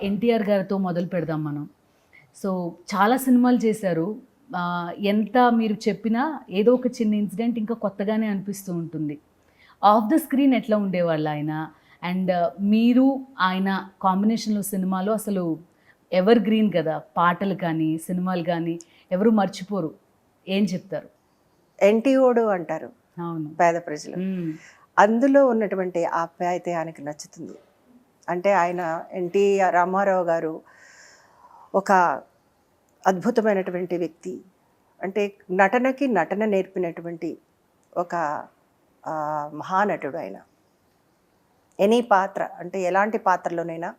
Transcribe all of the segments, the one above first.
ఎన్టీఆర్ గారితో మొదలు పెడదాం మనం. సో, చాలా సినిమాలు చేశారు. ఎంత మీరు చెప్పినా ఏదో ఒక చిన్న ఇన్సిడెంట్ ఇంకా కొత్తగానే అనిపిస్తూ ఉంటుంది. ఆఫ్ ద స్క్రీన్ ఎట్లా ఉండేవాళ్ళాయన? అండ్ మీరు, ఆయన కాంబినేషన్‌లో సినిమాలు అసలు ఎవర్ గ్రీన్ కదా! పాటలు కానీ, సినిమాలు గానీ ఎవరు మర్చిపోరు. ఏం చెప్తారు? ఎన్టీఓడు అంటారు అవును. పేద ప్రజలు. హ్మ్. అందులో ఉన్నటువంటి ఆప్యాయత ఆయనకి నచ్చుతుంది. అంటే ఆయన ఎన్టీ రామారావు గారు ఒక అద్భుతమైనటువంటి వ్యక్తి. అంటే నటనకి నటన నేర్పినటువంటి ఒక మహానటుడు ఆయన. ఎనీ పాత్ర అంటే ఎలాంటి పాత్రలోనైనా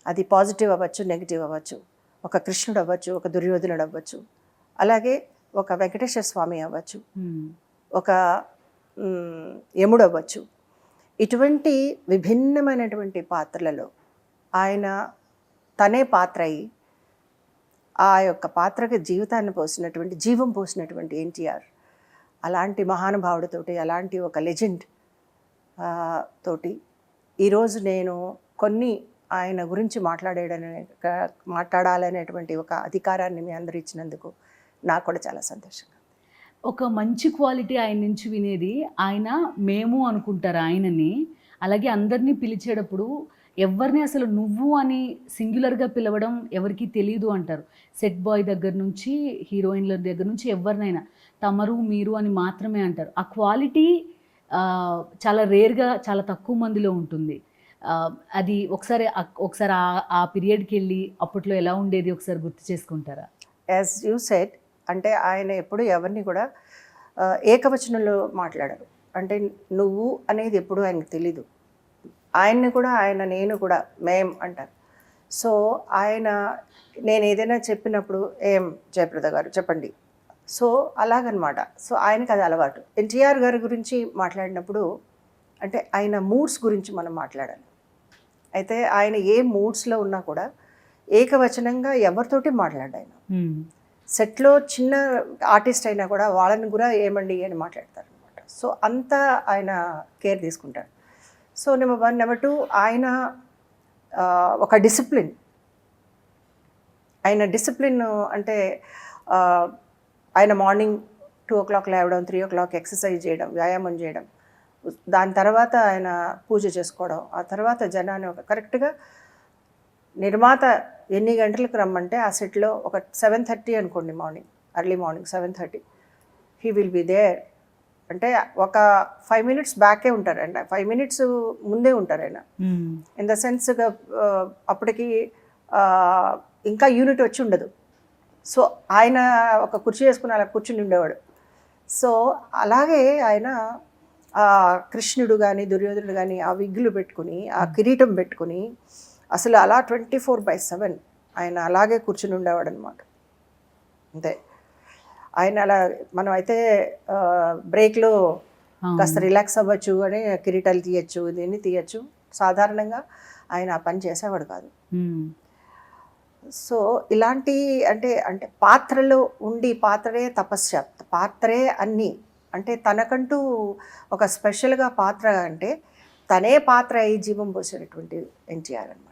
అది పాజిటివ్ అవ్వచ్చు, నెగిటివ్ అవ్వచ్చు. ఒక కృష్ణుడు అవ్వచ్చు, ఒక దుర్యోధనుడు అవ్వచ్చు, అలాగే ఒక వెంకటేశ్వర స్వామి అవ్వచ్చు, ఒక యముడు అవ్వచ్చు. ఇటువంటి విభిన్నమైనటువంటి పాత్రలలో ఆయన తనే పాత్ర అయి ఆ యొక్క పాత్రకి జీవితాన్ని పోసినటువంటి జీవం పోసినటువంటి ఎన్టీఆర్ అలాంటి మహానుభావుడితోటి, అలాంటి ఒక లెజెండ్ తోటి ఈరోజు నేను కొన్ని ఆయన గురించి మాట్లాడాలనేటువంటి ఒక అధికారాన్ని మీ అందరూ ఇచ్చినందుకు నాకు కూడా చాలా సంతోషంగా. ఒక మంచి క్వాలిటీ ఆయన నుంచి వినేది, ఆయన మేము అనుకుంటారు ఆయనని. అలాగే అందరినీ పిలిచేటప్పుడు ఎవరిని అసలు నువ్వు అని సింగులర్గా పిలవడం ఎవరికీ తెలీదు అంటారు. సెట్ బాయ్ దగ్గర నుంచి హీరోయిన్ల దగ్గర నుంచి ఎవరినైనా తమరు మీరు అని మాత్రమే అంటారు. ఆ క్వాలిటీ చాలా రేర్గా, చాలా తక్కువ మందిలో ఉంటుంది. అది ఒకసారి ఆ పీరియడ్కి వెళ్ళి అప్పట్లో ఎలా ఉండేది ఒకసారి గుర్తు చేసుకుంటారా? యాజ్ యూ సెడ్, అంటే ఆయన ఎప్పుడు ఎవరిని కూడా ఏకవచనంలో మాట్లాడరు. అంటే నువ్వు అనేది ఎప్పుడు ఆయనకు తెలీదు. ఆయన్ని కూడా నేను కూడా మేం అంటారు. సో ఆయన నేను ఏదైనా చెప్పినప్పుడు ఏం జయప్రద గారు చెప్పండి, సో అలాగనమాట. సో ఆయనకి అది అలవాటు. ఎన్టీఆర్ గారి గురించి మాట్లాడినప్పుడు అంటే ఆయన మూడ్స్ గురించి మనం మాట్లాడాలి. అయితే ఆయన ఏ మూడ్స్లో ఉన్నా కూడా ఏకవచనంగా ఎవరితోటి మాట్లాడాడు ఆయన. సెట్లో చిన్న ఆర్టిస్ట్ అయినా కూడా వాళ్ళని కూడా ఏమండి అని మాట్లాడతారు అనమాట. సో అంతా ఆయన కేర్ తీసుకుంటారు. So number 1. నెంబర్ 2, ఆయన ఒక డిసిప్లిన్. ఆయన డిసిప్లిన్ అంటే ఆయన మార్నింగ్ 2 o'clock లేవడం, 3 o'clock ఎక్సర్సైజ్ చేయడం, వ్యాయామం చేయడం, దాని తర్వాత ఆయన పూజ చేసుకోవడం, ఆ తర్వాత జనాన్ని ఒక కరెక్ట్గా నిర్మాత ఎన్ని గంటలకు రమ్మంటే ఆ సెట్లో ఒక 7:30 అనుకోండి, early morning 7:30 he will be there. అంటే ఒక 5 minutes బ్యాకే ఉంటారు ఆయన, 5 minutes ముందే ఉంటారు ఆయన. ఇన్ ద సెన్స్ అప్పటికి ఇంకా యూనిట్ వచ్చి ఉండదు. సో ఆయన ఒక కుర్చీ వేసుకుని అలా కూర్చుని ఉండేవాడు. సో అలాగే ఆయన కృష్ణుడు కానీ దుర్యోధనుడు కానీ ఆ విగ్గులు పెట్టుకుని, ఆ కిరీటం పెట్టుకుని అసలు అలా 24/7 ఆయన అలాగే కూర్చుని ఉండేవాడు అనమాట. అంతే. ఆయన అలా మనం అయితే బ్రేక్లో కాస్త రిలాక్స్ అవ్వచ్చు అని కిరీటాలు తీయచ్చు, దీన్ని తీయచ్చు. సాధారణంగా ఆయన ఆ పని చేసేవాడు కాదు. సో ఇలాంటి అంటే అంటే పాత్రలో ఉండి పాత్రే తపస్య, పాత్రే అన్నీ. అంటే తనకంటూ ఒక స్పెషల్గా పాత్ర అంటే తనే పాత్ర అయి జీవం పోసినటువంటి ఎన్టీఆర్ అనమాట.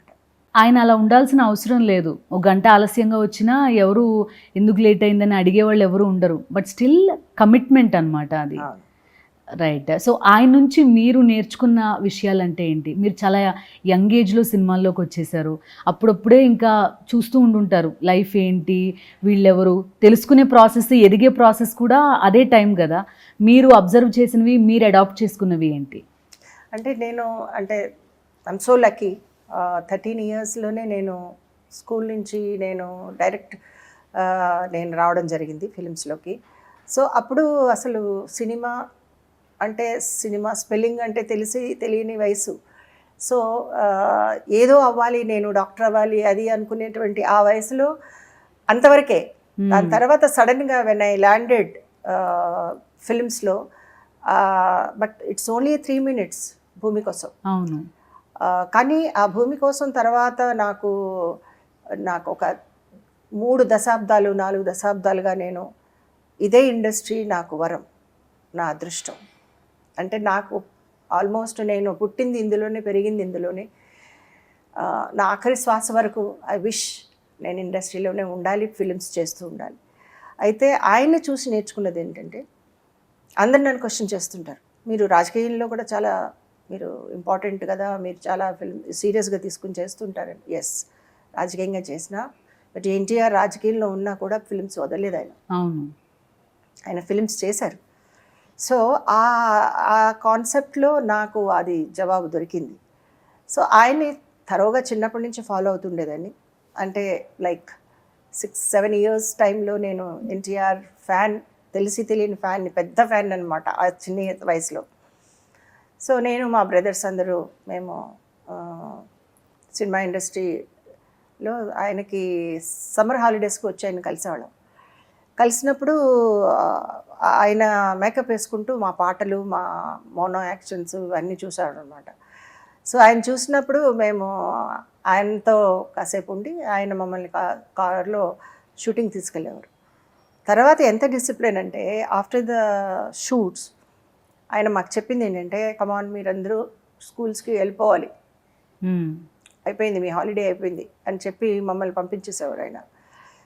ఆయన అలా ఉండాల్సిన అవసరం లేదు. ఒక గంట ఆలస్యంగా వచ్చినా ఎవరు ఎందుకు లేట్ అయిందని అడిగేవాళ్ళు ఎవరు ఉండరు. బట్ స్టిల్ కమిట్మెంట్ అనమాట అది. రైట్. సో ఆయన నుంచి మీరు నేర్చుకున్న విషయాలంటే ఏంటి? మీరు చాలా యంగ్ ఏజ్లో సినిమాల్లోకి వచ్చేసారు. అప్పుడప్పుడే ఇంకా చూస్తూ ఉండుంటారు లైఫ్ ఏంటి, వీళ్ళెవరు తెలుసుకునే ప్రాసెస్, ఎదిగే ప్రాసెస్ కూడా అదే టైం కదా. మీరు అబ్జర్వ్ చేసినవి, మీరు అడాప్ట్ చేసుకున్నవి ఏంటి? అంటే నేను ఐఎమ్ సో లక్కీ. 13 yearsలోనే నేను స్కూల్ నుంచి నేను డైరెక్ట్ నేను రావడం జరిగింది ఫిలిమ్స్లోకి. సో అప్పుడు అసలు సినిమా స్పెల్లింగ్ అంటే తెలియని వయసు. సో ఏదో అవ్వాలి, నేను డాక్టర్ అవ్వాలి అది అనుకునేటువంటి ఆ వయసులో అంతవరకే. దాని తర్వాత సడన్గా వెన్ ఐ ల్యాండెడ్ ఫిలిమ్స్లో, బట్ ఇట్స్ ఓన్లీ 3 minutes భూమి కోసం. అవును. కానీ ఆ భూమి కోసం తర్వాత నాకు ఒక 3 దశాబ్దాలు 4 దశాబ్దాలుగా నేను ఇదే ఇండస్ట్రీ నాకు వరం, నా అదృష్టం. అంటే నాకు ఆల్మోస్ట్ నేను పుట్టింది ఇందులోనే, పెరిగింది ఇందులోనే. నా ఆఖరి శ్వాస వరకు ఐ విష్ నేను ఇండస్ట్రీలోనే ఉండాలి, ఫిలిమ్స్ చేస్తూ ఉండాలి. అయితే ఆయన్ని చూసి నేర్చుకున్నది ఏంటంటే, అందరు నన్ను క్వశ్చన్ చేస్తుంటారు, మీరు రాజకీయంలో కూడా చాలా మీరు ఇంపార్టెంట్ కదా, మీరు చాలా ఫిల్మ్ సీరియస్గా తీసుకుని చేస్తుంటారని. ఎస్, రాజకీయంగా చేసిన, బట్ ఎన్టీఆర్ రాజకీయంలో ఉన్నా కూడా ఫిలిమ్స్ వదలలేదు ఆయన. అవును. ఆయన ఫిలిమ్స్ చేశారు. సో ఆ కాన్సెప్ట్లో నాకు అది జవాబు దొరికింది. సో ఆయన్ని తరోగా చిన్నప్పటి నుంచి ఫాలో అవుతుండేదాన్ని. అంటే లైక్ 6-7 ఇయర్స్ టైంలో నేను ఎన్టీఆర్ ఫ్యాన్, తెలిసి తెలియని ఫ్యాన్ని, పెద్ద ఫ్యాన్ అనమాట ఆ చిన్న వయసులో. సో నేను మా బ్రదర్స్ అందరూ మేము సినిమా ఇండస్ట్రీలో ఆయనకి సమ్మర్ హాలిడేస్కి వచ్చి ఆయన కలిసేవాళ్ళం. కలిసినప్పుడు ఆయన మేకప్ వేసుకుంటూ మా పాటలు, మా మోనో యాక్షన్స్ ఇవన్నీ చూసాడు అనమాట. సో ఆయన చూసినప్పుడు మేము ఆయనతో కాసేపు ఉండి ఆయన మమ్మల్ని కార్లో షూటింగ్ తీసుకెళ్ళేవారు. తర్వాత ఎంత డిసిప్లిన్ అంటే, ఆఫ్టర్ ద షూట్స్ ఆయన మాకు చెప్పింది ఏంటంటే, కమాన్ మీరందరూ స్కూల్స్కి వెళ్ళిపోవాలి, అయిపోయింది మీ హాలిడే అయిపోయింది అని చెప్పి మమ్మల్ని పంపించేసేవారు ఆయన.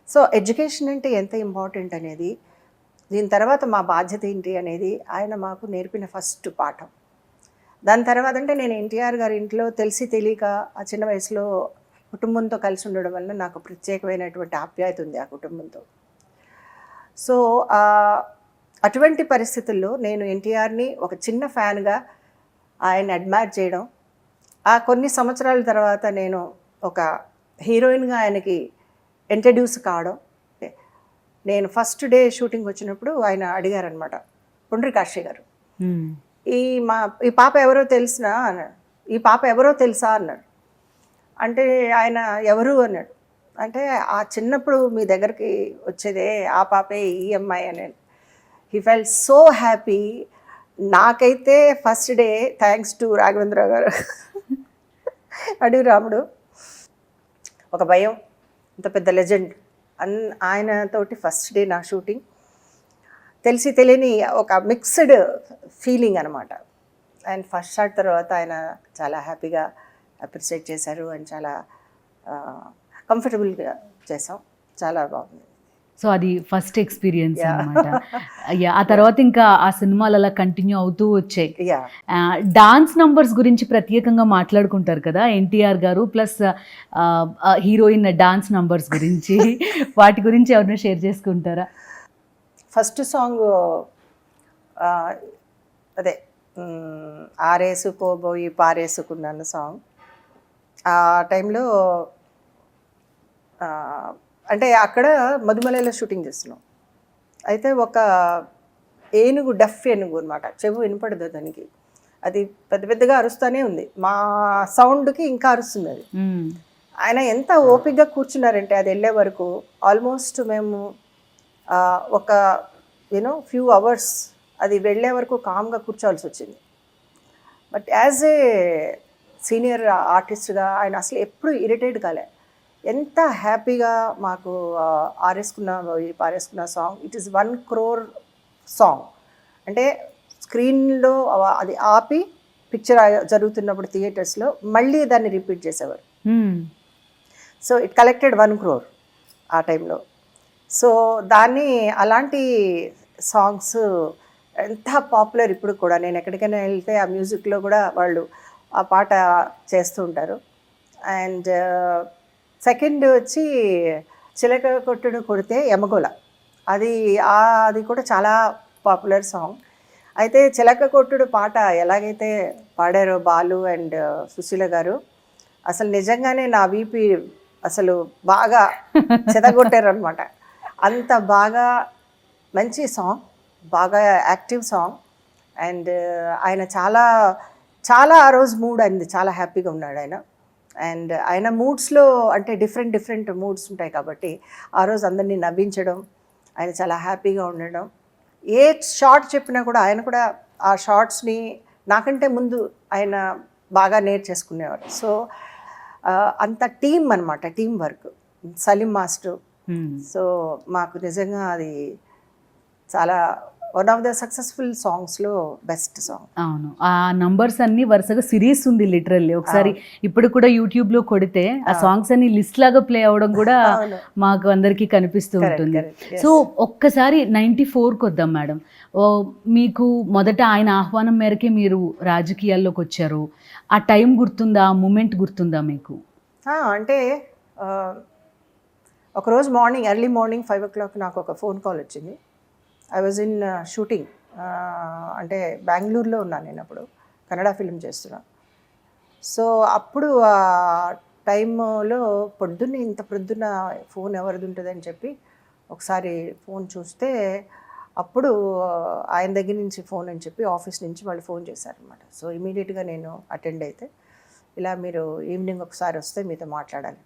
సో ఎడ్యుకేషన్ అంటే ఎంత ఇంపార్టెంట్ అనేది, దీని తర్వాత మా బాధ్యత ఏంటి అనేది ఆయన మాకు నేర్పిన ఫస్ట్ పాఠం. దాని తర్వాత అంటే నేను ఎన్టీఆర్ గారి ఇంట్లో తెలిసి తెలియక ఆ చిన్న వయసులో కుటుంబంతో కలిసి ఉండడం వల్ల నాకు ప్రత్యేకమైనటువంటి ఆప్యాయత ఉంది ఆ కుటుంబంతో. సో అటువంటి పరిస్థితుల్లో నేను ఎన్టీఆర్ని ఒక చిన్న ఫ్యాన్గా ఆయన అడ్మైర్ చేయడం, ఆ కొన్ని సంవత్సరాల తర్వాత నేను ఒక హీరోయిన్గా ఆయనకి ఇంట్రడ్యూస్ కావడం. నేను ఫస్ట్ డే షూటింగ్ వచ్చినప్పుడు ఆయన అడిగారనమాట, పుండ్రికాక్షి గారు, ఈ పాప ఎవరో తెలిసినా అన్నాడు. ఈ పాప ఎవరో తెలుసా అన్నాడు. అంటే ఆయన ఎవరు అన్నాడు. అంటే ఆ చిన్నప్పుడు మీ దగ్గరికి వచ్చేదే ఆ పాపే, ఈ అమ్మాయి అని. He felt so happy. నాకైతే first day thanks to Raghavendra Rao garu, Adavi రాముడు, ఒక భయం, ఇంత పెద్ద లెజెండ్ ఆయనతోటి ఫస్ట్ డే నా షూటింగ్. తెలిసి తెలియని ఒక మిక్స్డ్ ఫీలింగ్ అనమాట. అండ్ ఫస్ట్ షాట్ తర్వాత ఆయన చాలా హ్యాపీగా అప్రిషియేట్ చేశారు అండ్ చాలా కంఫర్టబుల్గా చేసాం, చాలా బాగుంది. సో అది ఫస్ట్ ఎక్స్పీరియన్స్ అనమాట. ఆ తర్వాత ఇంకా ఆ సినిమాలు అలా కంటిన్యూ అవుతూ వచ్చాయి. డాన్స్ నంబర్స్ గురించి ప్రత్యేకంగా మాట్లాడుకుంటారు కదా ఎన్టీఆర్ గారు, ప్లస్ హీరోయిన్ డాన్స్ నంబర్స్ గురించి, వాటి గురించి ఎవరైనా షేర్ చేసుకుంటారా? ఫస్ట్ సాంగ్ అదే ఆరేసుకోబోయి పారేసుకున్నాను సాంగ్. ఆ టైంలో అంటే అక్కడ మధుమలలో షూటింగ్ చేస్తున్నాం. అయితే ఒక ఏనుగు, డఫ్ ఏనుగు అనమాట, చెవు వినపడదు దానికి, అది పెద్ద పెద్దగా అరుస్తూనే ఉంది, మా సౌండ్కి ఇంకా అరుస్తుంది అది. ఆయన ఎంత ఓపికగా కూర్చున్నారంటే అది వెళ్ళే వరకు ఆల్మోస్ట్ మేము ఒక ఫ్యూ అవర్స్ అది వెళ్ళే వరకు కామ్గా కూర్చోవాల్సి వచ్చింది. బట్ యాజ్ ఏ సీనియర్ ఆర్టిస్ట్గా ఆయన అసలు ఎప్పుడు ఇరిటేట్ కాలే. ఎంత హ్యాపీగా మాకు పారేసుకున్న song, it is 1 crore song. అంటే స్క్రీన్లో అది ఆపి పిక్చర్ జరుగుతున్నప్పుడు థియేటర్స్లో మళ్ళీ దాన్ని రిపీట్ చేసేవారు. సో ఇట్ కలెక్టెడ్ 1 crore ఆ టైంలో. సో దాన్ని అలాంటి సాంగ్స్ ఎంత పాపులర్ ఇప్పుడు కూడా. నేను ఎక్కడికైనా వెళ్తే ఆ మ్యూజిక్లో కూడా వాళ్ళు ఆ పాట చేస్తూ ఉంటారు. అండ్ సెకండ్ వచ్చి చిలక కొట్టుడు కొడితే యమగోళ, అది కూడా చాలా పాపులర్ సాంగ్. అయితే చిలక కొట్టుడు పాట ఎలాగైతే పాడారో బాలు అండ్ సుశీల గారు, అసలు నిజంగానే నా వీపీ అసలు బాగా చెదగొట్టారు అనమాట. అంత బాగా మంచి సాంగ్, బాగా యాక్టివ్ సాంగ్. అండ్ ఆయన చాలా చాలా ఆ రోజు మూడ్ అయింది, చాలా హ్యాపీగా ఉన్నాడు ఆయన. అండ్ ఆయన మూడ్స్లో అంటే డిఫరెంట్ మూడ్స్ ఉంటాయి కాబట్టి ఆ రోజు అందరినీ నవ్వించడం, ఆయన చాలా హ్యాపీగా ఉండడం. ఏ షార్ట్ చెప్పినా కూడా ఆయన కూడా ఆ షార్ట్స్ని నాకంటే ముందు ఆయన బాగా నేర్చేసుకునేవారు. సో అంత టీం అనమాట, team work. Saleem master, so మాకు నిజంగా అది చాలా వన్ ఆఫ్ ద సక్సెస్ఫుల్ సాంగ్స్లో బెస్ట్ సాంగ్. అవును, ఆ నంబర్స్ అన్ని వరుసగా సిరీస్ ఉంది లిటరల్లీ. ఒకసారి ఇప్పుడు కూడా యూట్యూబ్ లో కొడితే ఆ సాంగ్స్ అన్ని లిస్ట్ లాగా ప్లే అవడం కూడా మాకు అందరికీ కనిపిస్తూ ఉంటుంది. సో ఒక్కసారి 94కి వద్దాం మేడం. మీకు మొదట ఆయన ఆహ్వానం మేరకే మీరు రాజకీయాల్లోకి వచ్చారు. ఆ టైం గుర్తుందా, ఆ మూమెంట్ గుర్తుందా మీకు? అంటే ఒకరోజు మార్నింగ్ ఎర్లీ మార్నింగ్ 5 o'clock నాకు ఒక ఫోన్ కాల్ వచ్చింది. ఐ వాజ్ ఇన్ షూటింగ్, అంటే బెంగళూరులో ఉన్నాను నేను అప్పుడు, కన్నడ ఫిల్మ్ చేస్తున్నా. సో అప్పుడు ఆ టైంలో ఇంత పొద్దున్న ఫోన్ ఎవరిది ఉంటుందని చెప్పి ఒకసారి ఫోన్ చూస్తే అప్పుడు ఆయన దగ్గర నుంచి ఫోన్ అని చెప్పి ఆఫీస్ నుంచి వాళ్ళు ఫోన్ చేశారనమాట. సో ఇమీడియట్గా నేను అటెండ్ అయితే, ఇలా మీరు ఈవినింగ్ ఒకసారి వస్తే మీతో మాట్లాడాలి.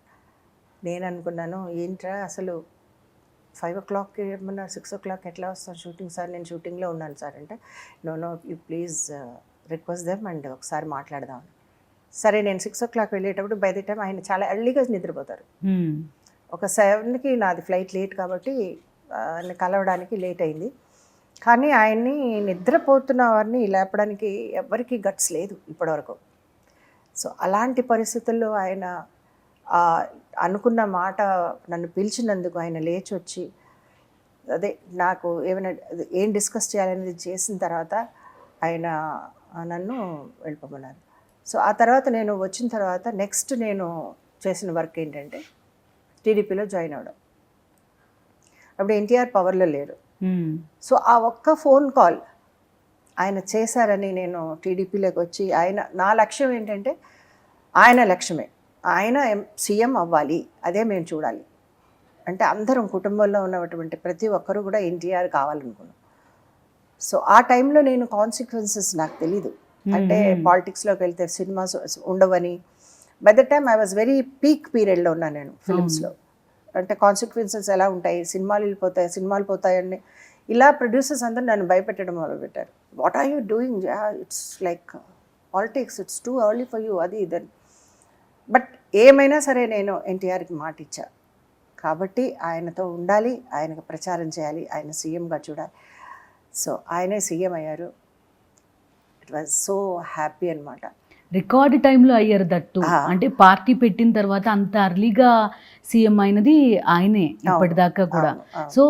నేను అనుకున్నాను, ఏంట్రా అసలు 5 o'clock ఏమన్నా 6 o'clock ఎట్లా వస్తాను షూటింగ్ సార్, నేను షూటింగ్లో ఉన్నాను సార్ అంటే, no you please request them and ఒకసారి మాట్లాడదాం. సరే నేను 6 o'clock వెళ్ళేటప్పుడు బై ది టైం ఆయన చాలా ఎర్లీగా నిద్రపోతారు. ఒక 7కి నాది ఫ్లైట్ లేట్ కాబట్టి ఆయన కలవడానికి లేట్ అయింది. కానీ ఆయన్ని నిద్రపోతున్న వారిని లేపడానికి ఎవరికి గట్స్ లేదు ఇప్పటివరకు. సో అలాంటి పరిస్థితుల్లో ఆయన అనుకున్న మాట నన్ను పిలిచినందుకు ఆయన లేచి వచ్చి, అదే నాకు ఏమైనా ఏం డిస్కస్ చేయాలనేది చేసిన తర్వాత ఆయన నన్ను వెళ్ళిపోమన్నారు. సో ఆ తర్వాత నేను వచ్చిన తర్వాత నెక్స్ట్ నేను చేసిన వర్క్ ఏంటంటే టీడీపీలో జాయిన్ అవ్వడం. అప్పుడు ఎన్టీఆర్ పవర్లో లేరు. సో ఆ ఒక్క ఫోన్ కాల్ ఆయన చేశారని నేను టీడీపీలోకి వచ్చి, నా లక్ష్యం ఏంటంటే ఆయన లక్ష్యమే, ఆయన సీఎం అవ్వాలి, అదే మేము చూడాలి. అంటే అందరం కుటుంబంలో ఉన్నటువంటి ప్రతి ఒక్కరూ కూడా ఎన్టీఆర్ కావాలనుకున్నాం. సో ఆ టైంలో నేను కాన్సిక్వెన్సెస్ నాకు తెలీదు, అంటే పాలిటిక్స్లోకి వెళ్తే సినిమాస్ ఉండవని. By the time I was very peak పీరియడ్లో ఉన్నాను నేను ఫిల్మ్స్లో. అంటే కాన్సిక్వెన్సెస్ ఎలా ఉంటాయి, సినిమాలు పోతాయని ఇలా ప్రొడ్యూసర్స్ అందరూ నన్ను భయపెట్టడం మొదలుపెట్టారు. What are you doing, it's like politics, it's too early for you, అది ఇదని. బట్ ఏమైనా సరే నేను ఎన్టీఆర్కి మాట ఇచ్చా కాబట్టి ఆయనతో ఉండాలి, ఆయనకు ప్రచారం చేయాలి, ఆయన సీఎంగా చూడాలి. సో ఆయనే సీఎం అయ్యారు. ఇట్ వాజ్ సో హ్యాపీ అనమాట. రికార్డ్ టైంలో అయ్యారు దట్టు. అంటే పార్టీ పెట్టిన తర్వాత అంత అర్లీగా సీఎం అయినది ఆయనే ఇప్పటిదాకా కూడా. సో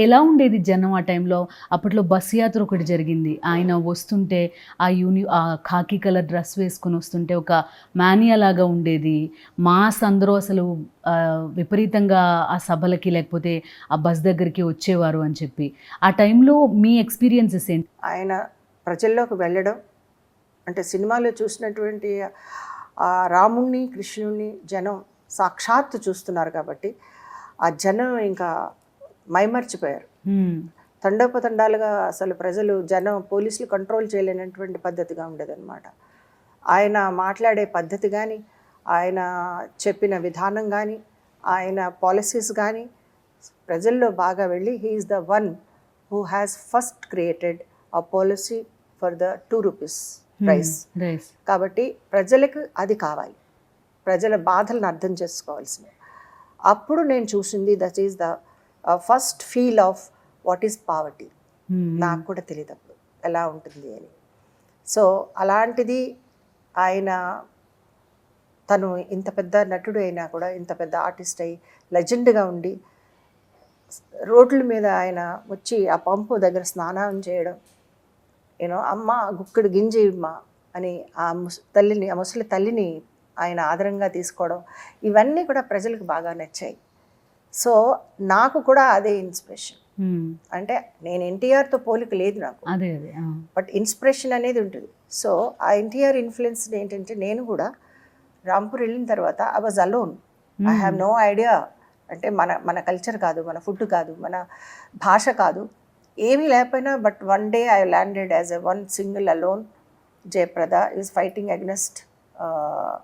ఎలా ఉండేది జనం ఆ టైంలో? అప్పట్లో బస్ యాత్ర ఒకటి జరిగింది, ఆయన వస్తుంటే ఆ ఖాకీ కలర్ డ్రెస్ వేసుకుని వస్తుంటే ఒక మానియా లాగా ఉండేది. మాస్ అందరూ అసలు విపరీతంగా ఆ సభలకి లేకపోతే ఆ బస్ దగ్గరికి వచ్చేవారు అని చెప్పి. ఆ టైంలో మీ ఎక్స్పీరియన్సెస్ ఏంటి? ఆయన ప్రజల్లోకి వెళ్ళడం అంటే సినిమాలో చూసినటువంటి ఆ రాముణ్ణి కృష్ణుణ్ణి జనం సాక్షాత్తు చూస్తున్నారు కాబట్టి ఆ జనం ఇంకా మైమర్చిపోయారు. తండోపతండాలుగా అసలు జనం పోలీసులు కంట్రోల్ చేయలేనటువంటి పద్ధతిగా ఉండేదన్నమాట. ఆయన మాట్లాడే పద్ధతి కానీ, ఆయన చెప్పిన విధానం కానీ, ఆయన పాలసీస్ కానీ ప్రజల్లో బాగా వెళ్ళి he's the one who has first created a policy for the 2 rupees price. కాబట్టి ప్రజలకు అది కావాలి, ప్రజల బాధలను అర్థం చేసుకోవాల్సింది. అప్పుడు నేను చూసింది that is the first feel of what is poverty. నాకు కూడా తెలియదు అప్పుడు ఎలా ఉంటుంది అని. సో అలాంటిది ఆయన, తను ఇంత పెద్ద నటుడు అయినా కూడా, ఇంత పెద్ద ఆర్టిస్ట్ అయి లెజెండ్గా ఉండి రోడ్ల మీద ఆయన వచ్చి ఆ పంపు దగ్గర స్నానం చేయడం, అమ్మ గుక్కడు గింజి అమ్మ అని ఆ ముసలి తల్లిని ఆయన ఆదరంగా తీసుకోవడం, ఇవన్నీ కూడా ప్రజలకు బాగా నచ్చాయి. సో నాకు కూడా అదే ఇన్స్పిరేషన్. అంటే నేను ఎన్టీఆర్తో పోలిక లేదు నాకు, బట్ ఇన్స్పిరేషన్ అనేది ఉంటుంది. సో ఆ ఎన్టీఆర్ ఇన్ఫ్లుయెన్స్ ఏంటంటే, నేను కూడా రాంపూర్ వెళ్ళిన తర్వాత I was alone. I have no idea. అంటే మన కల్చర్ కాదు, మన ఫుడ్ కాదు, మన భాష కాదు, ఏమీ లేకపోయినా, but one day I landed as a one single alone. Jayaprada is fighting against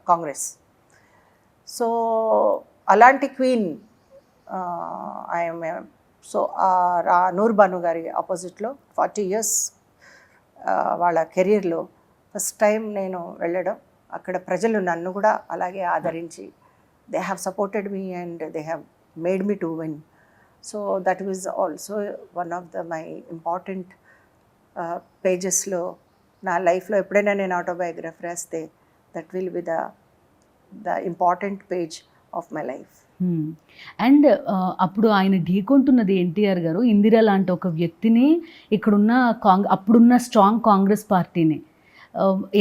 Congress. So అలాంటి queen I'm. So Noor Banu గారి ఆపోజిట్లో 40 years వాళ్ళ కెరీర్లో ఫస్ట్ టైం నేను వెళ్ళడం, అక్కడ ప్రజలు నన్ను కూడా అలాగే ఆదరించి they have supported me and they have made me to win so that was also one of the my important పేజెస్లో నా లైఫ్లో ఎప్పుడైనా నేను ఆటోబయోగ్రఫీ రాస్తే that will be the important page of my life. And అప్పుడు ఆయన ఢీకొంటున్నది ఎన్టీఆర్ గారు ఇందిరా లాంటి ఒక వ్యక్తిని, ఇక్కడున్న అప్పుడున్న స్ట్రాంగ్ కాంగ్రెస్ పార్టీని.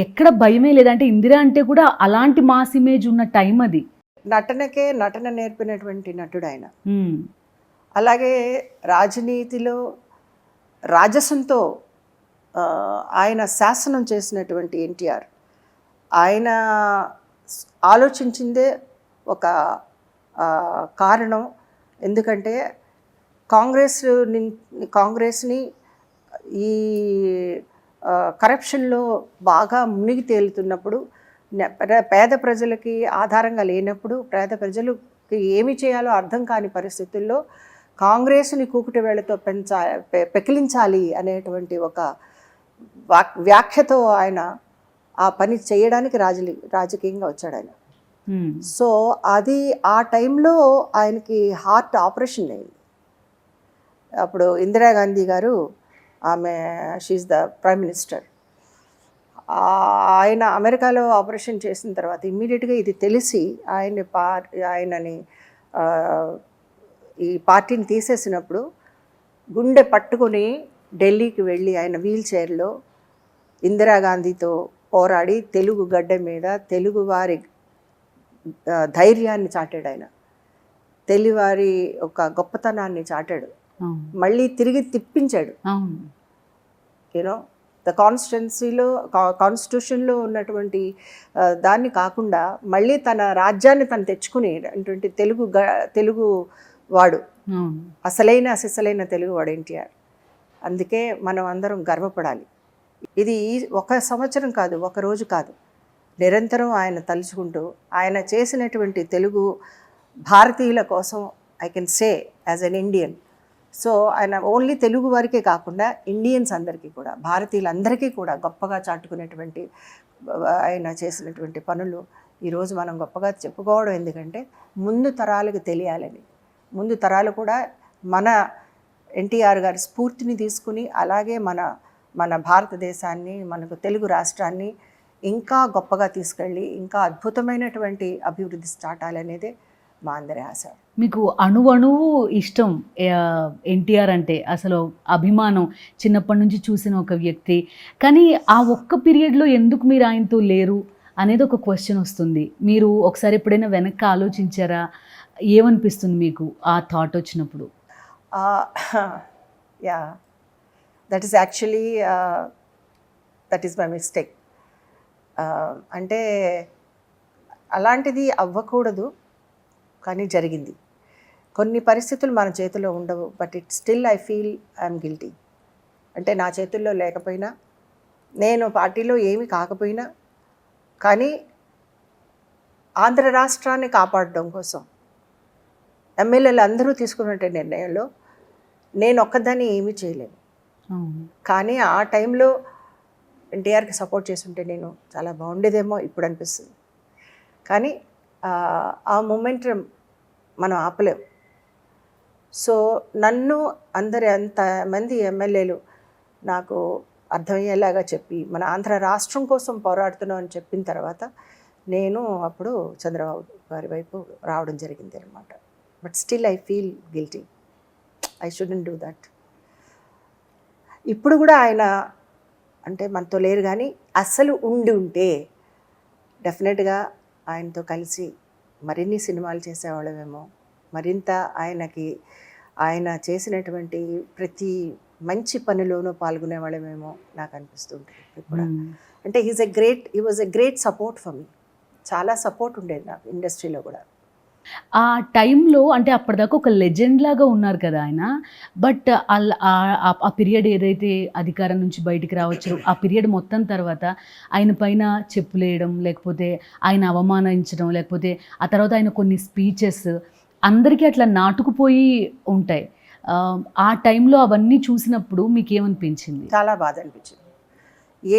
ఎక్కడ భయమే లేదంటే ఇందిరా అంటే కూడా అలాంటి మాస్ ఇమేజ్ ఉన్న టైం అది. నటన నేర్పినటువంటి నటుడు ఆయన. అలాగే రాజనీతిలో రాజసంతో ఆయన శాసనం చేసినటువంటి ఎన్టీఆర్. ఆయన ఆలోచించిందే ఒక కారణం. ఎందుకంటే కాంగ్రెస్ని ఈ కరప్షన్లో బాగా మునిగి తేలుతున్నప్పుడు, పేద ప్రజలకి ఆధారంగా లేనప్పుడు, పేద ప్రజలకి ఏమి చేయాలో అర్థం కాని పరిస్థితుల్లో కాంగ్రెస్ని కూకుటి వేళతో పెకిలించాలి అనేటువంటి ఒక వ్యాఖ్యతో ఆయన ఆ పని చేయడానికి రాజకీయంగా వచ్చాడు ఆయన. సో అది ఆ టైంలో ఆయనకి హార్ట్ ఆపరేషన్ అయింది. అప్పుడు ఇందిరాగాంధీ గారు, ఆమె షీఈస్ ద ప్రైమ్ మినిస్టర్, ఆయన అమెరికాలో ఆపరేషన్ చేసిన తర్వాత ఇమ్మీడియట్గా ఇది తెలిసి ఆయనని ఈ పార్టీని తీసేసినప్పుడు గుండె పట్టుకొని ఢిల్లీకి వెళ్ళి ఆయన వీల్ చైర్లో ఇందిరాగాంధీతో పోరాడి తెలుగు గడ్డ మీద తెలుగువారి ధైర్యాన్ని చాటాడు ఆయన. తెలుగువారి ఒక గొప్పతనాన్ని చాటాడు, మళ్ళీ తిరిగి తిప్పించాడు. యూనో ద కాన్స్టిట్యూషన్లో ఉన్నటువంటి దాన్ని కాకుండా మళ్ళీ తన రాజ్యాన్ని తను తెచ్చుకుని అటువంటి తెలుగు వాడు, సిసలైన తెలుగువాడు ఎన్టీఆర్. అందుకే మనం అందరం గర్వపడాలి. ఇది ఒక సంవత్సరం కాదు, ఒక రోజు కాదు, నిరంతరం ఆయన తలుచుకుంటూ ఆయన చేసినటువంటి తెలుగు భారతీయుల కోసం I can say as an Indian. So ఆయన ఓన్లీ తెలుగు వారికే కాకుండా ఇండియన్స్ అందరికీ కూడా, భారతీయులందరికీ కూడా గొప్పగా చాటుకునేటువంటి ఆయన చేసినటువంటి పనులు ఈరోజు మనం గొప్పగా చెప్పుకోవడం. ఎందుకంటే ముందు తరాలకు తెలియాలని, ముందు తరాలు కూడా మన ఎన్టీఆర్ గారి స్ఫూర్తిని తీసుకుని అలాగే మన భారతదేశాన్ని, మనకు తెలుగు రాష్ట్రాన్ని ఇంకా గొప్పగా తీసుకెళ్ళి ఇంకా అద్భుతమైనటువంటి అభివృద్ధి చాటాలనేదే మా అందరి ఆశ. మీకు అణువణువు ఇష్టం ఎన్టీఆర్ అంటే, అసలు అభిమానం, చిన్నప్పటి నుంచి చూసిన ఒక వ్యక్తి. కానీ ఆ ఒక్క పీరియడ్లో ఎందుకు మీరు ఆయనతో లేరు అనేది ఒక క్వశ్చన్ వస్తుంది. మీరు ఒకసారి ఎప్పుడైనా వెనక్కి ఆలోచించారా? ఏమనిపిస్తుంది మీకు ఆ థాట్ వచ్చినప్పుడు? Yeah, that is actually that is my mistake. అంటే అలాంటిది అవ్వకూడదు, కానీ జరిగింది. కొన్ని పరిస్థితులు మన చేతిలో ఉండవు, but it still I feel I'm guilty. అంటే నా చేతుల్లో లేకపోయినా, నేను పార్టీలో ఏమీ కాకపోయినా, కానీ ఆంధ్ర రాష్ట్రాన్ని కాపాడడం కోసం ఎమ్మెల్యేలు అందరూ తీసుకున్న నిర్ణయంలో నేను ఒక్కదాన్ని ఏమీ చేయలేను. కానీ ఆ టైంలో ఎన్టీఆర్కి సపోర్ట్ చేస్తుంటే నేను చాలా బాగుండేదేమో ఇప్పుడు అనిపిస్తుంది. కానీ ఆ మూమెంట్ మనం ఆపలేం. సో నన్ను అంతమంది ఎమ్మెల్యేలు నాకు అర్థమయ్యేలాగా చెప్పి మన ఆంధ్ర రాష్ట్రం కోసం పోరాడుతున్నాం అని చెప్పిన తర్వాత నేను అప్పుడు చంద్రబాబు గారి వైపు రావడం జరిగింది అనమాట. But still I feel guilty. I shouldn't do that. ఇప్పుడు కూడా ఆయన అంటే మనతో లేరు, కానీ అసలు ఉంటే డెఫినెట్గా ఆయనతో కలిసి మరిన్ని సినిమాలు చేసేవాళ్ళమేమో, మరింత ఆయన చేసినటువంటి ప్రతి మంచి పనిలోనూ పాల్గొనేవాళ్ళమేమో నాకు అనిపిస్తుంటుంది ఇప్పుడు కూడా. అంటే he was a great support for me. చాలా సపోర్ట్ ఉండేది నాకు ఇండస్ట్రీలో కూడా. ఆ టైంలో అంటే అప్పటిదాకా ఒక లెజెండ్ లాగా ఉన్నారు కదా ఆయన. బట్ ఆ పీరియడ్ ఏదైతే అధికారం నుంచి బయటికి రావచ్చు, ఆ పీరియడ్ మొత్తం తర్వాత ఆయన పైన చెప్పులేయడం, లేకపోతే ఆయన అవమానించడం, లేకపోతే ఆ తర్వాత ఆయన కొన్ని స్పీచెస్ అందరికీ అట్లా నాటుకుపోయి ఉంటాయి. ఆ టైంలో అవన్నీ చూసినప్పుడు మీకు ఏమనిపించింది? చాలా బాధ అనిపించింది.